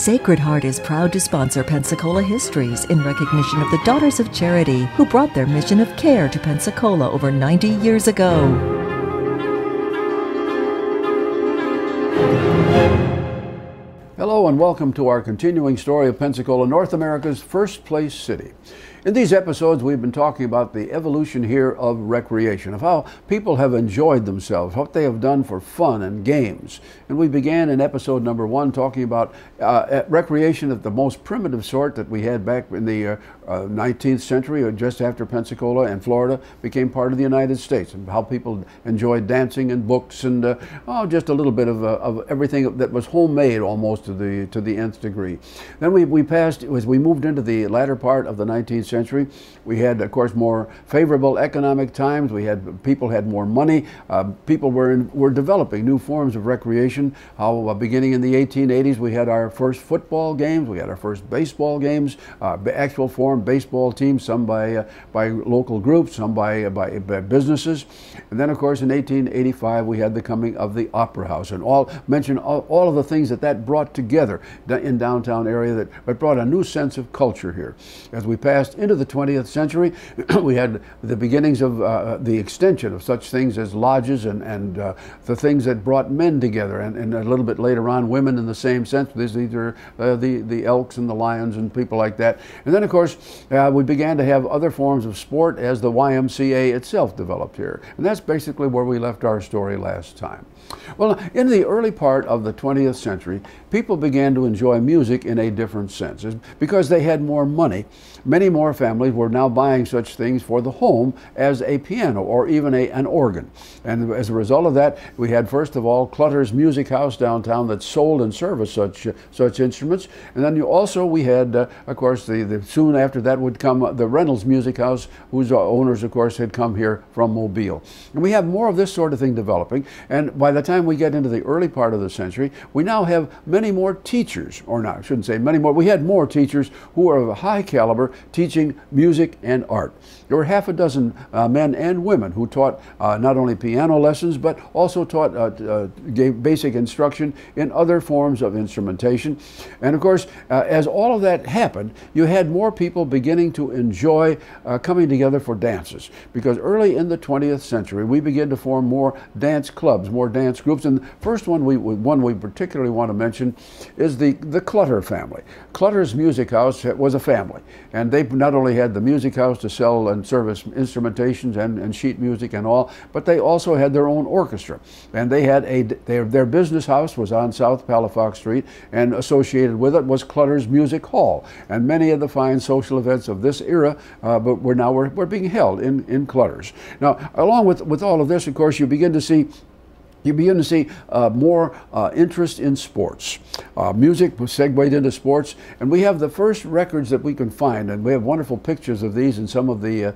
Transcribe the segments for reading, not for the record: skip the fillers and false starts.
Sacred Heart is proud to sponsor Pensacola Histories in recognition of the Daughters of Charity who brought their mission of care to Pensacola over 90 years ago. Hello and welcome to our continuing story of Pensacola, North America's first place city. In these episodes, we've been talking about the evolution here of recreation, of how people have enjoyed themselves, what they have done for fun and games. And we began in episode number 1 talking about recreation of the most primitive sort that we had back in the 19th century, or just after Pensacola and Florida became part of the United States, and how people enjoyed dancing and books and just a little bit of everything that was homemade almost to the nth degree. Then we passed, as we moved into the latter part of the 19th century, we had, of course, more favorable economic times. People had more money. People were developing new forms of recreation. How beginning in the 1880s, we had our first football games. We had our first baseball games, actual form baseball teams, some by local groups, some by businesses. And then, of course, in 1885, we had the coming of the Opera House, and all of the things that brought together in downtown area that brought a new sense of culture here. As we passed into the 20th century, we had the beginnings of the extension of such things as lodges and the things that brought men together, and a little bit later on, women in the same sense. These are the Elks and the Lions and people like that. And then, of course, we began to have other forms of sport as the YMCA itself developed here. And that's basically where we left our story last time. Well, in the early part of the 20th century, people began to enjoy music in a different sense. Because they had more money, many more families were now buying such things for the home as a piano or even an organ. And as a result of that, we had, first of all, Clutter's Music House downtown that sold and serviced such instruments. And then we had, of course, soon after that would come the Reynolds Music House, whose owners, of course, had come here from Mobile. And we have more of this sort of thing developing. And by the time we get into the early part of the century, we now have many more teachers, or not, I shouldn't say many more, we had more teachers who are of a high caliber teaching music and art. There were half a dozen men and women who taught not only piano lessons, but also gave basic instruction in other forms of instrumentation. And of course, as all of that happened, you had more people beginning to enjoy coming together for dances. Because early in the 20th century, we began to form more dance clubs, more dance groups. And the first one we particularly want to mention is the Clutter family. Clutter's Music House was a family. And they not only had the music house to sell and service instrumentations and sheet music and all, but they also had their own orchestra. And they had their business house was on South Palafox Street, and associated with it was Clutter's Music Hall. And many of the fine social events of this era were being held in Clutter's. Now, along with all of this, of course, you begin to see more interest in sports. Music was segued into sports, and we have the first records that we can find, and we have wonderful pictures of these in some of the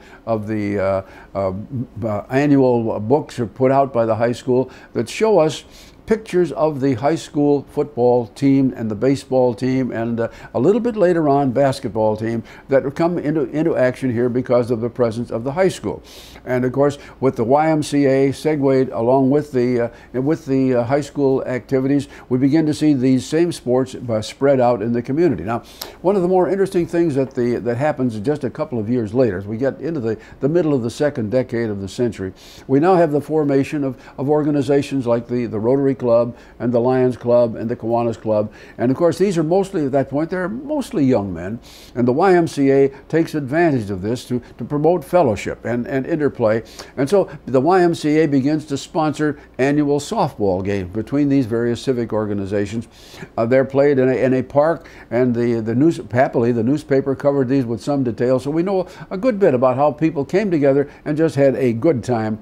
annual books put out by the high school that show us pictures of the high school football team and the baseball team, and a little bit later on basketball team that would come into action here because of the presence of the high school. And of course, with the YMCA segued along with the high school activities, we begin to see these same sports spread out in the community. Now, one of the more interesting things that happens just a couple of years later, as we get into the middle of the second decade of the century, we now have the formation of organizations like the Rotary Club and the Lions Club and the Kiwanis Club. And of course, these are mostly, at that point, they're mostly young men. And the YMCA takes advantage of this to promote fellowship and interplay. And so the YMCA begins to sponsor annual softball games between these various civic organizations. They're played in a park, and happily the newspaper covered these with some detail. So we know a good bit about how people came together and just had a good time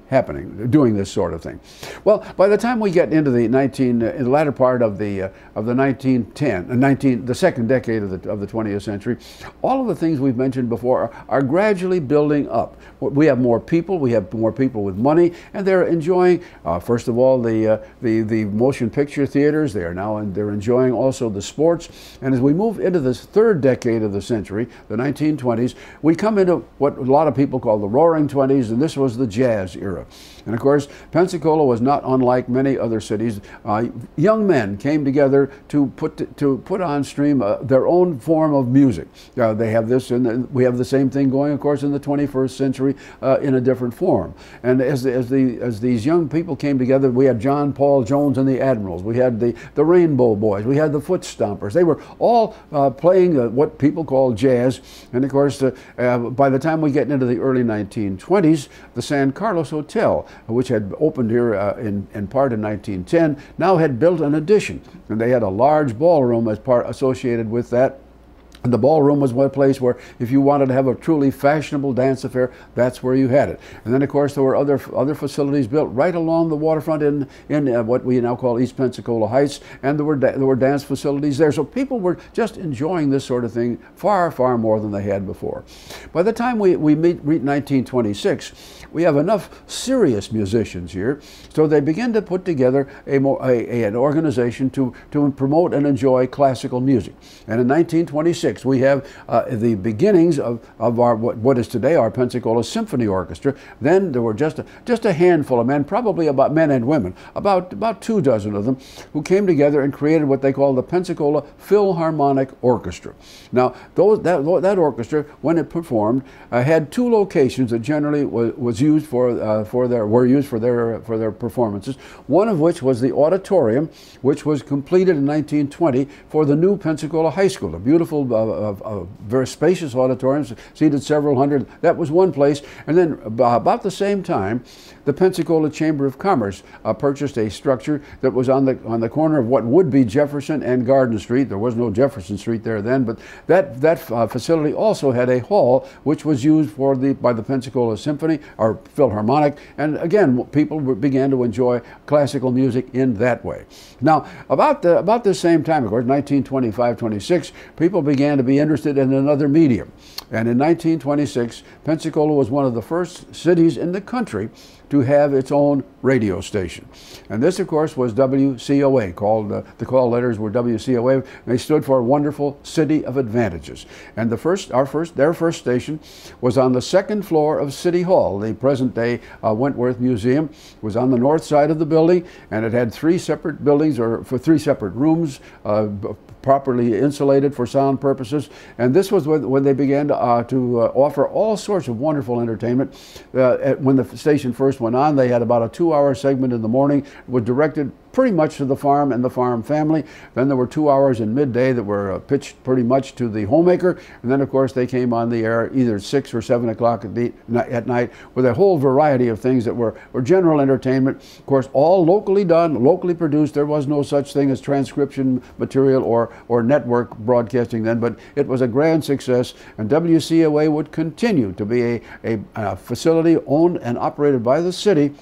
doing this sort of thing. Well, by the time we get into the latter part of the 1910, the second decade of the 20th century, all of the things we've mentioned before are gradually building up. We have more people with money, and they're enjoying, first of all, the motion picture theaters. They're enjoying also the sports. And as we move into this third decade of the century, the 1920s, we come into what a lot of people call the Roaring Twenties, and this was the jazz era. And of course, Pensacola was not unlike many other cities as young men came together to put on stream their own form of music. They have this, and we have the same thing going, of course, in the 21st century in a different form. And as these young people came together, we had John Paul Jones and the Admirals. We had the Rainbow Boys. We had the Foot Stompers. They were all playing what people call jazz. And of course, by the time we get into the early 1920s, the San Carlos Hotel, which had opened here in part in 1910, now had built an addition. And they had a large ballroom as part associated with that. And the ballroom was one place where if you wanted to have a truly fashionable dance affair, that's where you had it. And then, of course, there were other facilities built right along the waterfront in what we now call East Pensacola Heights, and there were dance facilities there. So people were just enjoying this sort of thing far, far more than they had before. By the time we reach 1926, we have enough serious musicians here, so they begin to put together an organization to promote and enjoy classical music. And in 1926, we have the beginnings of what is today our Pensacola Symphony Orchestra. Then there were just a handful of men, probably about men and women, about 2 dozen of them, who came together and created what they call the Pensacola Philharmonic Orchestra. Now, that orchestra, when it performed, had 2 locations that generally was used for their performances. One of which was the auditorium, which was completed in 1920 for the new Pensacola High School, a beautiful, very spacious auditorium, seated several hundred. That was one place. And then about the same time, the Pensacola Chamber of Commerce purchased a structure that was on the corner of what would be Jefferson and Garden Street. There was no Jefferson Street there then, but that facility also had a hall which was used by the Pensacola Symphony or Philharmonic, and again people began to enjoy classical music in that way. Now about the same time, of course, 1925-26, people began to be interested in another medium, and in 1926 Pensacola was one of the first cities in the country to have its own radio station. And this, of course, was WCOA. The call letters were WCOA. And they stood for Wonderful City of Advantages. And their first station was on the 2nd floor of City Hall. The present-day Wentworth Museum was on the north side of the building, and it had 3 separate buildings, or for 3 separate rooms, properly insulated for sound purposes. And this was when they began to offer all sorts of wonderful entertainment. When the station first went on, they had about a 2-hour segment in the morning, was directed pretty much to the farm and the farm family. Then there were 2 hours in midday that were pitched pretty much to the homemaker. And then, of course, they came on the air either 6 or 7 o'clock at night with a whole variety of things that were general entertainment. Of course, all locally done, locally produced. There was no such thing as transcription material or network broadcasting then, but it was a grand success. And WCOA would continue to be a facility owned and operated by the city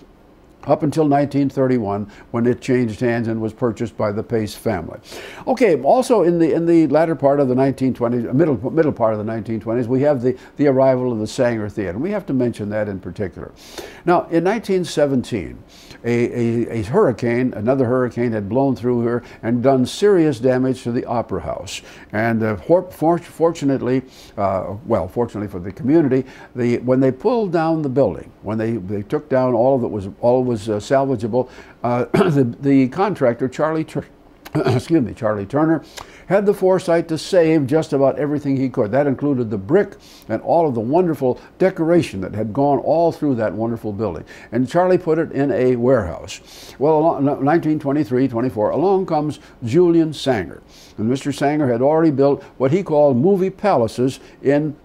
up until 1931, when it changed hands and was purchased by the Pace family. Okay, also in the latter part of the 1920s, middle part of the 1920s, we have the arrival of the Sanger Theater, and we have to mention that in particular. Now, in 1917, another hurricane had blown through here and done serious damage to the Opera House. And fortunately for the community, when they pulled down the building, when they took down all that was salvageable, the contractor, Charlie Turner, had the foresight to save just about everything he could. That included the brick and all of the wonderful decoration that had gone all through that wonderful building. And Charlie put it in a warehouse. Well, 1923-24, along comes Julian Sanger. And Mr. Sanger had already built what he called movie palaces in,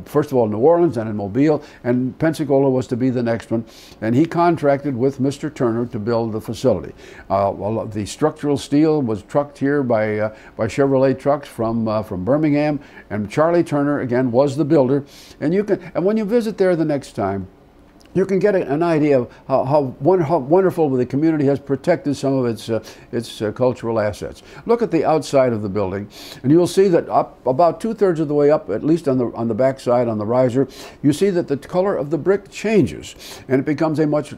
first of all, New Orleans and in Mobile, and Pensacola was to be the next one. And he contracted with Mr. Turner to build the facility. The structural steel was trucked here by Chevrolet trucks from Birmingham, and Charlie Turner again was the builder. And when you visit there the next time, you can get an idea of how wonderful the community has protected some of its cultural assets. Look at the outside of the building, and you'll see that about 2/3 of the way up, at least on the back side, on the riser, you see that the color of the brick changes, and it becomes a much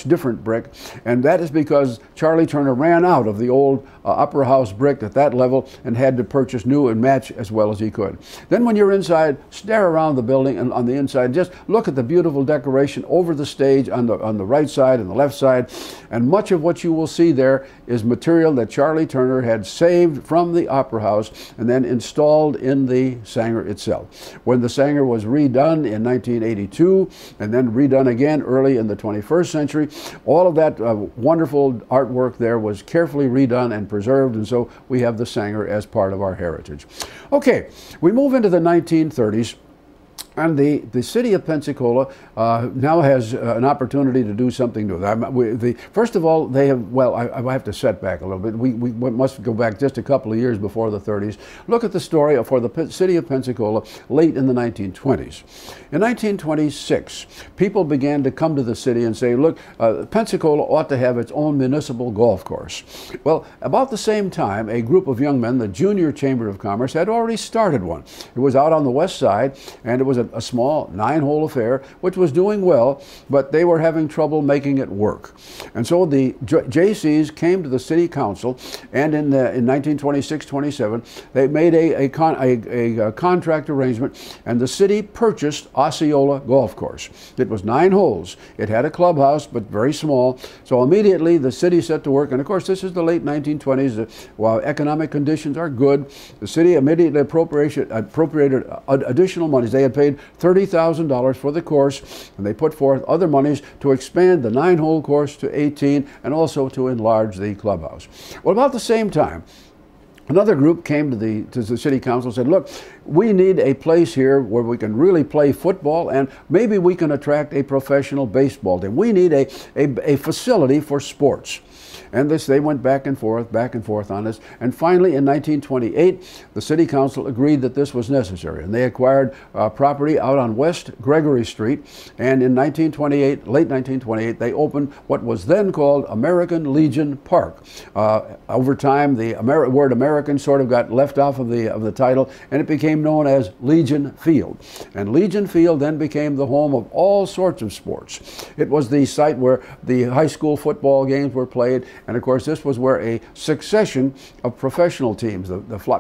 different brick. And that is because Charlie Turner ran out of the old Opera House brick at that level and had to purchase new and match as well as he could. Then when you're inside, stare around the building, and on the inside, just look at the beautiful decoration decoration over the stage on the right side and the left side. And much of what you will see there is material that Charlie Turner had saved from the Opera House and then installed in the Sanger itself. When the Sanger was redone in 1982 and then redone again early in the 21st century, all of that wonderful artwork there was carefully redone and preserved, and so we have the Sanger as part of our heritage. Okay, we move into the 1930s. And the city of Pensacola now has an opportunity to do something new. First of all, they have, well, I have to set back a little bit. We must go back just a couple of years before the 30s. Look at the story for the city of Pensacola late in the 1920s. In 1926, people began to come to the city and say, look, Pensacola ought to have its own municipal golf course. Well, about the same time, a group of young men, the Junior Chamber of Commerce, had already started one. It was out on the west side, and it was a small 9-hole affair, which was doing well, but they were having trouble making it work. And so the JCs came to the city council, and in 1926-27, they made a contract arrangement, and the city purchased Osceola Golf Course. It was 9 holes. It had a clubhouse, but very small. So immediately the city set to work, and of course this is the late 1920s. While economic conditions are good, the city immediately appropriated additional monies. They had paid $30,000 for the course, and they put forth other monies to expand the 9-hole course to 18 and also to enlarge the clubhouse. Well, about the same time, another group came to the city council and said, look, we need a place here where we can really play football, and maybe we can attract a professional baseball team. We need a facility for sports. And they went back and forth on this. And finally, in 1928, the city council agreed that this was necessary. And they acquired property out on West Gregory Street. And in 1928, late 1928, they opened what was then called American Legion Park. Over time, the word American sort of got left off of the title, and it became known as Legion Field. And Legion Field then became the home of all sorts of sports. It was the site where the high school football games were played. And of course, this was where a succession of professional teams,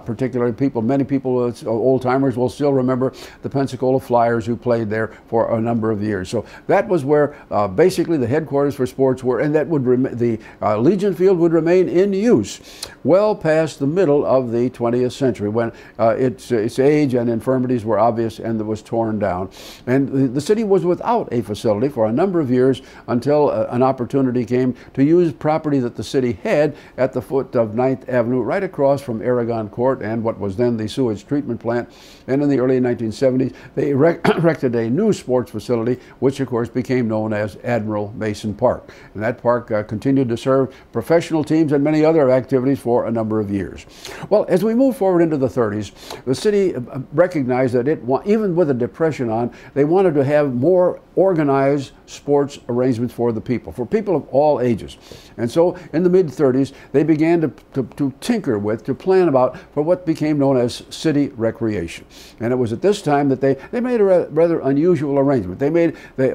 particularly many people, old timers, will still remember the Pensacola Flyers, who played there for a number of years. So that was where basically the headquarters for sports were, and that would the Legion Field would remain in use well past the middle of the 20th century, when its age and infirmities were obvious and it was torn down. And the city was without a facility for a number of years until an opportunity came to use property that the city had at the foot of 9th Avenue, right across from Aragon Court and what was then the sewage treatment plant. And in the early 1970s, they erected a new sports facility, which of course became known as Admiral Mason Park. And that park continued to serve professional teams and many other activities for a number of years. Well, as we move forward into the 30s, the city recognized that even with the Depression on, they wanted to have more organized sports arrangements for people of all ages. And so in the mid-30s, they began to tinker with, to plan about for what became known as city recreation. And it was at this time that they made a rather unusual arrangement.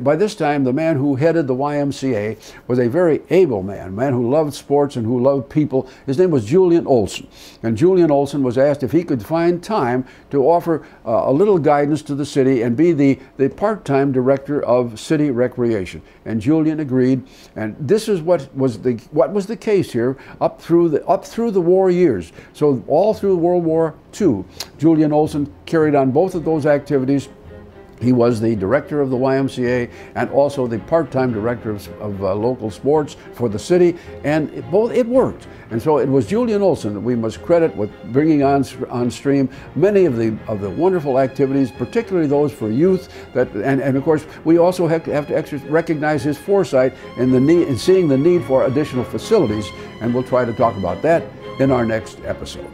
By this time, the man who headed the YMCA was a very able man, a man who loved sports and who loved people. His name was Julian Olson. And Julian Olson was asked if he could find time to offer a little guidance to the city and be the part-time director of city recreation. And Julian agreed, and this is what was the case here up through the war years. So all through World War II, Julian Olson carried on both of those activities. He was the director of the YMCA and also the part-time director of local sports for the city, and it worked. And so it was Julian Olson that we must credit with bringing on stream many of the wonderful activities, particularly those for youth. And of course, we also have to recognize his foresight in seeing the need for additional facilities, and we'll try to talk about that in our next episode.